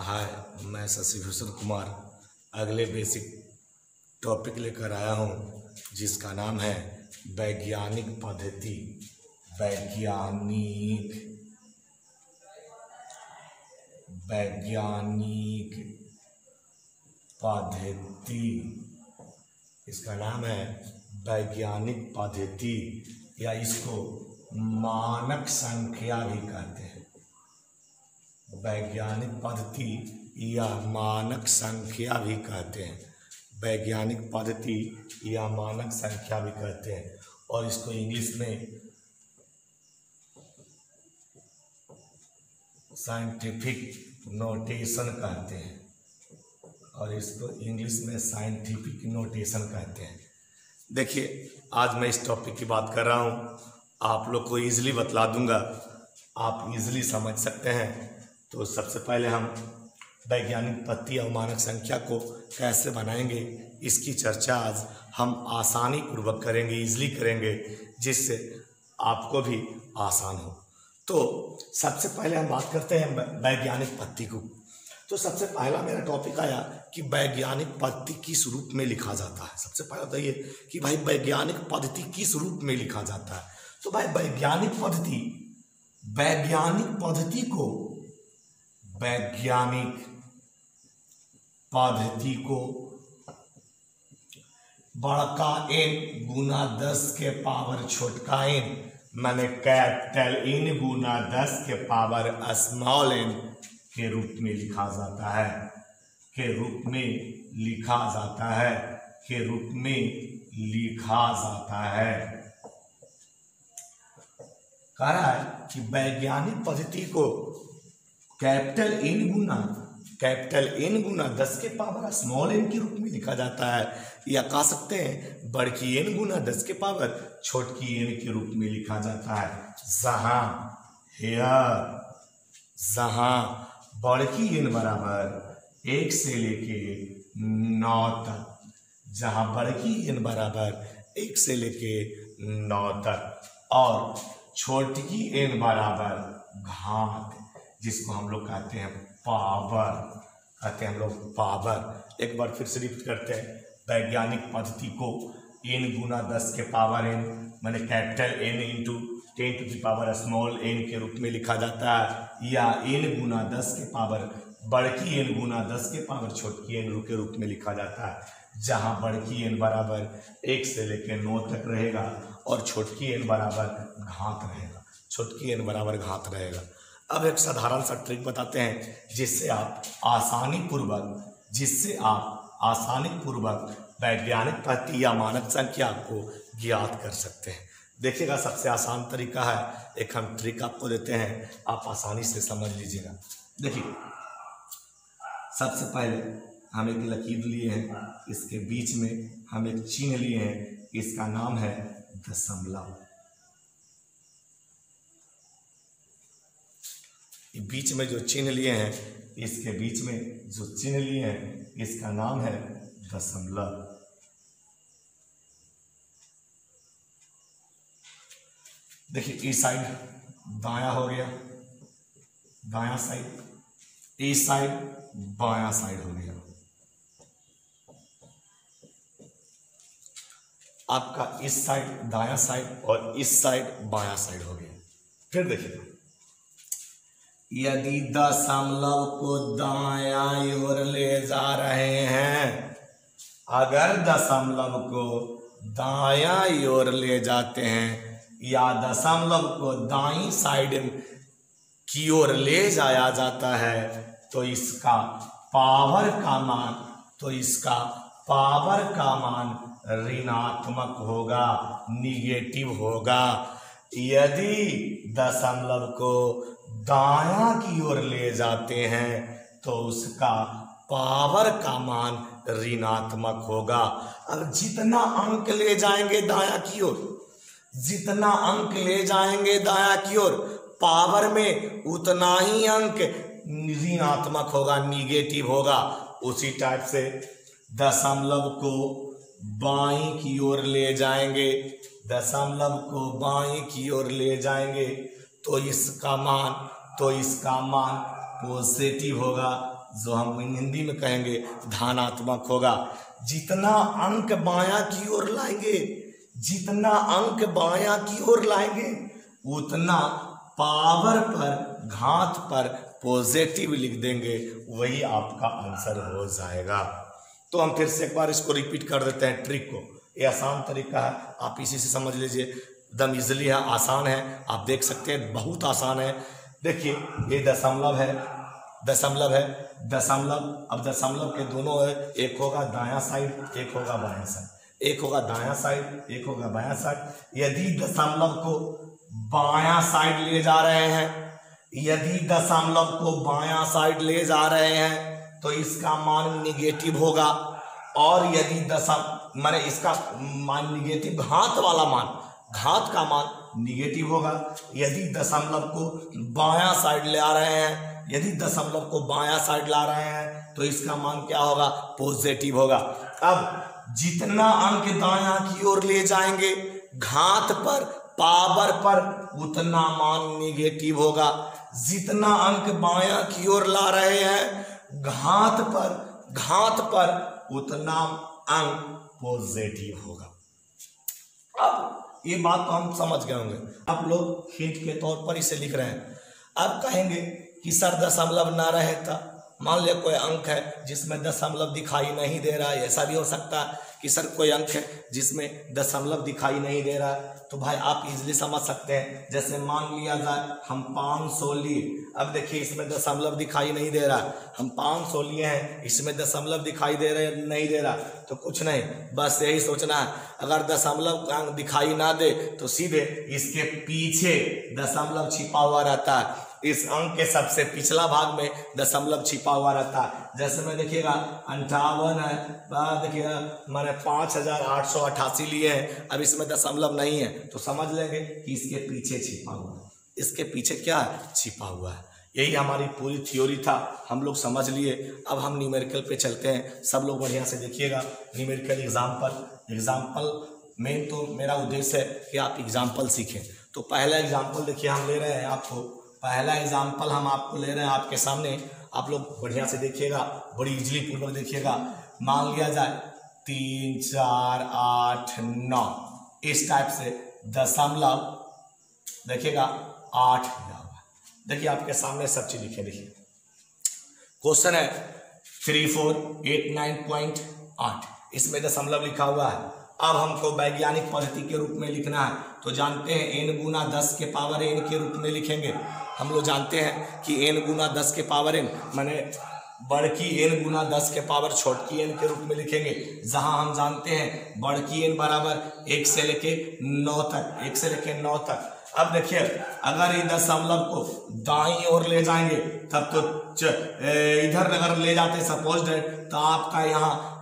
हाय, मैं शशिभूषण कुमार अगले basic topic लेकर आया हूँ जिसका नाम है वैज्ञानिक पद्धति। वैज्ञानिक पद्धति इसका नाम है वैज्ञानिक पद्धति, या इसको मानक संख्या भी कहते हैं। वैज्ञानिक पद्धति या मानक संख्या भी कहते हैं। वैज्ञानिक पद्धति या मानक संख्या भी कहते हैं, और इसको इंग्लिश में साइंटिफिक नोटेशन कहते हैं, कहते हैं। देखिए, आज मैं इस टॉपिक की बात कर रहा हूँ, आप लोग को इजीली बतला दूंगा, आप इजीली समझ सकते हैं। तो सबसे पहले हम वैज्ञानिक पद्धति और मानक संख्या को कैसे बनाएंगे, इसकी चर्चा आज हम आसानी पूर्वक करेंगे, इजीली करेंगे, जिससे आपको भी आसान हो। तो सबसे पहले हम बात करते हैं वैज्ञानिक पद्धति को। तो सबसे पहला मेरा टॉपिक आया कि वैज्ञानिक पद्धति किस रूप में लिखा जाता है। सबसे पहला तो ये कि भाई वैज्ञानिक पद्धति किस रूप में लिखा जाता है। तो भाई वैज्ञानिक पद्धति को बड़का n गुना 10 के पावर छोटका n, माने कैपिटल N गुना 10 के पावर स्मॉल n के रूप में लिखा जाता है। कह रहा है कि वैज्ञानिक पद्धति को कैपिटल N गुना 10 के पावर स्मॉल n के रूप में लिखा जाता है, या कह सकते हैं बड़की n गुना 10 के पावर छोटकी n के रूप में लिखा जाता है। जहां बड़की n बराबर 1 से लेके 9 तक, और छोटकी n बराबर घात, जिसको हम लोग कहते हैं पावर। एक बार फिर से रिपीट करते हैं। वैज्ञानिक पद्धति को n गुना 10 के पावर n, माने capital N into 10 to the power small n के रूप में लिखा जाता है, या n गुना 10 के पावर बड़की n गुना 10 के पावर छोटकी n के रूप में लिखा जाता है, जहां बड़की n बराबर 1 से लेकर 9 तक रहेगा और छोटकी n बराबर घात रहेगा। अब एक साधारण सा ट्रिक बताते हैं, जिससे आप आसानी पूर्वक वैज्ञानिक पद्धति या मानक संख्या को ज्ञात कर सकते हैं। देखिएगा, सबसे आसान तरीका है, एक हम ट्रिक आपको देते हैं, आप आसानी से समझ लीजिएगा। देखिए, सबसे पहले हम एक लकीर लिए हैं, इसके बीच में हम एक चिन्ह लिए हैं, इसका नाम है दशमलव। बीच में जो चिन्ह लिए हैं, इसके बीच में जो चिन्ह लिए हैं, इसका नाम है दशमलव। देखिए, इस साइड दायां हो गया, दायां साइड, इस साइड बायां साइड हो गया। आपका इस साइड दायां साइड और इस साइड बायां साइड हो गया। फिर देखिए, यदि दशमलव को दायां ओर ले जा रहे हैं, अगर दशमलव को दायां ओर ले जाते हैं या दशमलव को दाईं साइड की ओर ले जाया जाता है, तो इसका पावर का मान ऋणात्मक होगा, निगेटिव होगा। यदि दशमलव को दायां की ओर ले जाते हैं तो उसका पावर का मान ऋणात्मक होगा। अब जितना अंक ले जाएंगे दायां की ओर, पावर में उतना ही अंक ऋणात्मक होगा, निगेटिव होगा। उसी टाइप से दशमलव को बाईं की ओर ले जाएंगे, तो इसका मान पॉजिटिव होगा, जो हम हिंदी में कहेंगे धनात्मक होगा। जितना अंक बायां की ओर लाएंगे, जितना अंक बायां की ओर लाएंगे, उतना पावर पर, घात पर पॉजिटिव लिख देंगे, वही आपका आंसर हो जाएगा। तो हम फिर से एक बार इसको रिपीट कर देते हैं ट्रिक को। ये आसान तरीका है, आप इसी से समझ लीजिए, एकदम इजीली है, आसान है, आप देख सकते हैं बहुत आसान है। देखिए ये दशमलव है, दशमलव है, दशमलव, अब दशमलव के दोनों है, एक होगा दायां साइड, एक होगा बायां साइड, एक होगा दायां साइड, एक होगा बायां साइड। यदि दशमलव को बायां साइड ले जा रहे हैं, यदि दशमलव को बायां साइड ले जा रहे हैं तो इसका मान निगेटिव होगा, और यदि माने इसका मान निगेटिव, घात वाला मान, घात का मान निगेटिव होगा। यदि दशमलव को बायां साइड ले आ रहे हैं, यदि दशमलव को बायां साइड ला रहे हैं तो इसका मान क्या होगा, पॉजिटिव होगा। अब जितना अंक दायां की ओर ले जाएंगे घात पर, पावर पर, उतना मान निगेटिव होगा। जितना अंक बायां की ओर ला रहे हैं घात पर उतना अंक पॉजिटिव होगा। अब ये बात तो हम समझ गए होंगे, आप लोग हिंट के तौर पर इसे लिख रहे हैं। अब कहेंगे कि सर दशमलव ना रहे था, मान लिया कोई अंक है जिसमें दशमलव दिखाई नहीं दे रहा है, ऐसा भी हो सकता है कि सर कोई अंक है जिसमें दशमलव दिखाई नहीं दे रहा है, तो भाई आप इजीली समझ सकते हैं। जैसे मान लिया जाए हम 500 लिए, अब देखिए इसमें दशमलव दिखाई नहीं दे रहा, हम 500 लिए हैं, इसमें दशमलव दिखाई दे रहे नहीं दे रहा, तो कुछ नहीं, बस यही सोचना है, अगर दशमलव दिखाई ना दे तो सीधे इसके पीछे दशमलव छिपा हुआ रहता है, इस अंक के सबसे पिछला भाग में दशमलव छिपा हुआ रहता है। जैसे में देखिएगा 58 है, देखिएगा मैंने 5888 लिए हैं, अब इसमें दशमलव नहीं है तो समझ लेंगे कि इसके पीछे छिपा हुआ है, इसके पीछे क्या है, छिपा हुआ है। यही हमारी पूरी थ्योरी था, हम लोग समझ लिए। अब हम न्यूमेरिकल पे चलते हैं, सब लोग बढ़िया से देखिएगा। न्यूमेरिकल एग्जाम्पल मेन तो मेरा उद्देश्य है कि आप एग्जाम्पल सीखें। तो पहला एग्जाम्पल देखिए हम ले रहे हैं आपको, पहला एग्जाम्पल हम आपको ले रहे हैं आपके सामने, आप लोग बढ़िया से देखिएगा, बड़ी इजली पूर्वक देखिएगा। मान लिया जाए 3, 4, 8, 9 इस टाइप से दशमलव देखिएगा 8 दिया हुआ। देखिए आपके सामने सब चीज लिखे, देखिए क्वेश्चन है 3489.8, इसमें दशमलव लिखा हुआ है। अब हमको वैज्ञानिक पद्धति के रूप में लिखना है, तो जानते हैं n गुना 10 के पावर n के रूप में लिखेंगे। हम लोग जानते हैं कि n गुना 10 के पावर n माने बड़की n गुना 10 के पावर छोटकी n के रूप में लिखेंगे, जहां हम जानते हैं बड़की n बराबर 1 से लेके 9 तक, 1 से लेके 9 तक। अब देखिए अगर ये दशमलव को दाईं ओर ले जाएंगे तब तो इधर अगर ले जाते सपोज डेट, तो आपका यहाँ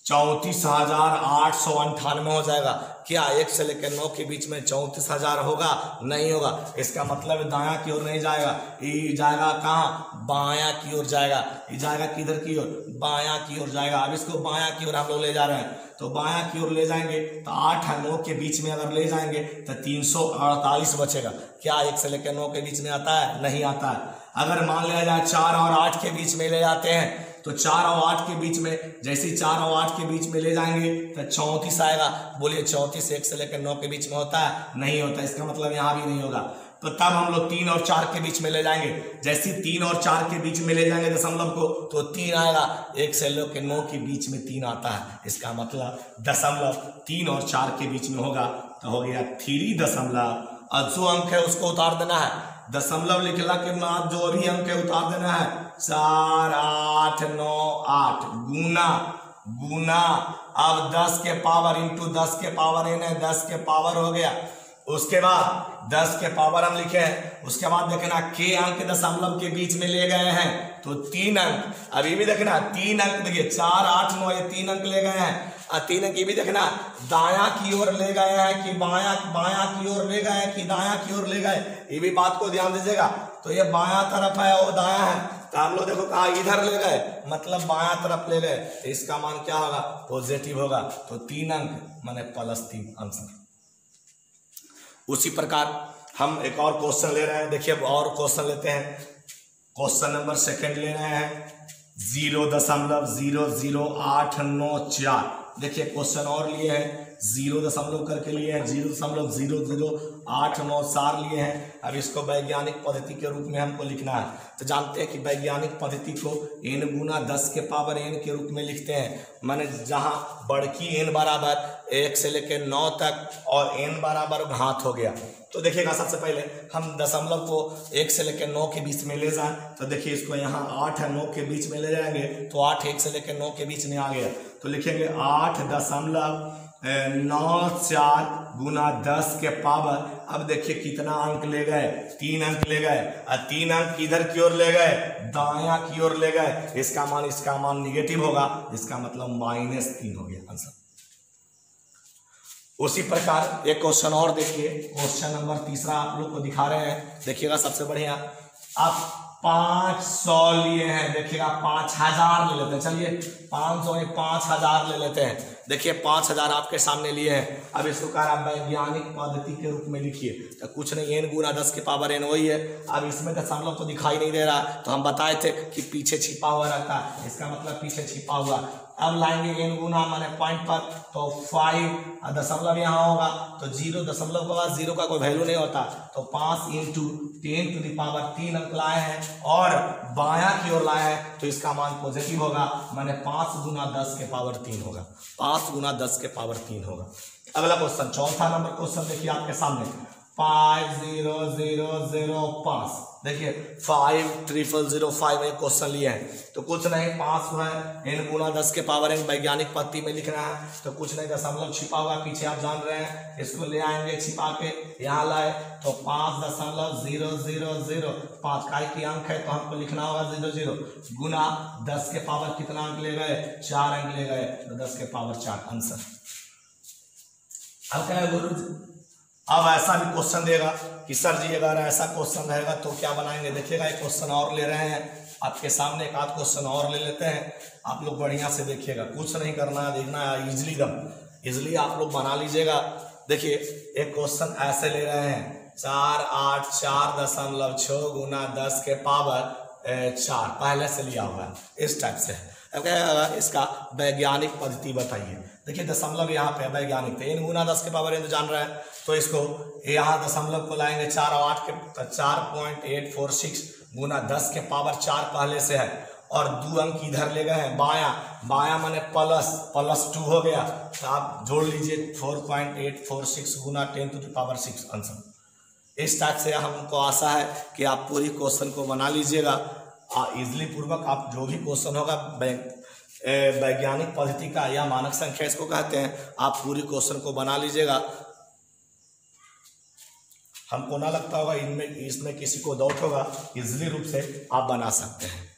34,898 हो जाएगा। क्या 1 से लेकर 9 के बीच में 34,000 होगा? नहीं होगा। इसका मतलब दायां की ओर नहीं जाएगा, ये जाएगा कहाँ? बायां की ओर जाएगा। ये जाएगा किधर की ओर? बायां की ओर जाएगा। अब इसको बायां की ओर हम लोग ले जा रहे हैं, तो बायां की ओर ले जाएंगे तो 8 और 9 के बीच में अगर ले जाएंगे तो 348 बचेगा। क्या 1 से लेकर 9 के बीच में आता है? नहीं आता है। अगर मान लिया जाए 4 और 8 के बीच में ले जाते हैं, तो 4 और 8 के बीच में, जैसे 4 और 8 के बीच में ले जाएंगे तो 34 आएगा। बोलिए 34 1 से लेकर 9 के बीच में होता है? नहीं होता। इसका मतलब यहाँ भी नहीं होगा। तो तब हम लोग 3 और 4 के बीच में ले जाएंगे। जैसे 3 और 4 के बीच में ले जाएंगे दशमलव को, तो 3 आएगा। 1 से लेकर 9 के बीच में 3 आता है। इसका मतलब दशमलव 3 और 4 के बीच में होगा, तो हो गया 3 दशमलव। और जो अंक है उसको उतार देना है। दशमलव लिखला के बाद जो भी अंक है उतार देना है। 4 8 9 8 गुना अब 10 के पावर इंटू 10 के पावर n है, 10 के पावर हो गया। उसके बाद 10 के पावर हम लिखे हैं। उसके बाद देखना के अंक दशमलव के बीच में ले गए हैं, तो 3 अंक। अभी भी देखना 3 अंक, देखिए 4 8 9 ये 3 अंक ले गए हैं। 3 अंक ये भी देखना दायां की ओर ले गए हैं कि बायां की ओर ले गए हैं कि दायां की ओर ले गए, ये भी बात को ध्यान दीजिएगा। तो ये बायां तरफ है और दायां है, तो हम लोग देखो कहा इधर ले गए, मतलब बायां तरफ ले गए, तो इसका मान क्या होगा? पॉजिटिव होगा। तो 3 अंक माने +3 आंसर। उसी प्रकार हम एक और क्वेश्चन ले रहे हैं। देखिए अब और क्वेश्चन लेते हैं। क्वेश्चन नंबर 2 ले रहे हैं। 0.00894। देखिए क्वेश्चन और लिए हैं, 0 करके लिए हैं, 0.00894 लिए हैं। अब इसको वैज्ञानिक पद्धति के रूप में हमको लिखना है। तो जानते हैं कि वैज्ञानिक पद्धति को n गुना 10 के पावर n के रूप में लिखते हैं। माने जहां बड़की n बराबर 1 से लेकर 9 तक और n बराबर घात हो गया। तो देखिएगा सबसे पहले हम दशमलव को 1 से लेकर 9 के बीच में ले जाएं। तो देखिए इसको यहाँ 8 है 9 के बीच में ले जाएंगे तो 8 1 से लेकर 9 के बीच में आ गया। तो लिखेंगे 8.94 गुना 10 के पावर। अब देखिए कितना अंक ले गए, 3 अंक ले गए और 3 अंक किधर की ओर ले गए, दायां की ओर ले गए। इसका मान निगेटिव होगा, इसका मतलब -3 हो गया आंसर। उसी प्रकार एक क्वेश्चन और देखिए, क्वेश्चन नंबर 3 आप लोग को दिखा रहे हैं। देखिएगा सबसे बढ़िया, आप 500 लिए हैं, देखिएगा 5000 ले लेते हैं। चलिए 500 में 5000 ले लेते हैं। देखिए 5000 आपके सामने लिए हैं। अब इसको कह रहा वैज्ञानिक पद्धति के रूप में लिखिए। तो कुछ नहीं, n गुना 10 के पावर n वही है। अब इसमें दशमलव तो दिखाई नहीं दे रहा, तो हम बताए थे कि पीछे छिपा हुआ रहता है, इसका मतलब पीछे छिपा हुआ। अब लाएंगे n गुना माने पॉइंट पर, तो 5 दशमलव यहाँ होगा, तो 0 दशमलव के बाद 0 का कोई वैल्यू नहीं होता। तो 5 × 10⁻³ 3 अंक लाए हैं और बायां की ओर लाए हैं, तो इसका मान पॉजिटिव होगा, माने 5 गुना 10 के पावर 3 होगा। 5 गुना 10 के पावर 3 होगा। अगला क्वेश्चन, चौथा नंबर क्वेश्चन देखिए आपके सामने, 5005। देखिए 5005 एक क्वेश्चन लिए हैं। तो कुछ नहीं, 5 है n गुना 10 के पावर n वैज्ञानिक पद्धति में लिखना है। तो कुछ नहीं, दशमलव छिपा हुआ पीछे आप जान रहे हैं, इसको ले आएंगे छिपा के, यहाँ लाए तो 5.00005 का की अंक है, तो हमको लिखना होगा 00 गुना 10 के पावर कितना अंक ले गए, 4 अंक ले गए, तो 10 के पावर 4 आंसर। अब क्या है गुरु, अब ऐसा भी क्वेश्चन देगा कि सर जी अगर ऐसा क्वेश्चन रहेगा तो क्या बनाएंगे। देखिएगा एक क्वेश्चन और ले रहे हैं आपके सामने, एक आध क्वेश्चन और ले लेते हैं। आप लोग बढ़िया से देखिएगा, कुछ नहीं करना है, देखना है इजली आप लोग बना लीजिएगा। देखिए एक क्वेश्चन ऐसे ले रहे हैं, 484.6 गुना 10 के पावर 4 पहले से लिया हुआ है, इस टाइप से। अब क्या है, इसका वैज्ञानिक पद्धति बताइए। देखिए दशमलव यहाँ पे वैज्ञानिक, तो n गुना 10 के पावर n तो जान रहे हैं, तो इसको यहाँ दशमलव को लाएंगे 4 और 8 के, तो 4.846 गुना 10 के पावर 4 पहले से है, और 2 अंक इधर ले गए हैं बायां माने +2 हो गया। तो आप जोड़ लीजिए 4.846 गुना 10⁻6 आंसर। इस टाइप से हमको आशा है कि आप पूरी क्वेश्चन को बना लीजिएगा इजली पूर्वक। आप जो भी क्वेश्चन होगा वैज्ञानिक पद्धति का या मानक संख्या इसको कहते हैं, आप पूरी क्वेश्चन को बना लीजिएगा। हमको ना लगता होगा इसमें किसी को डाउट होगा, इजली रूप से आप बना सकते हैं।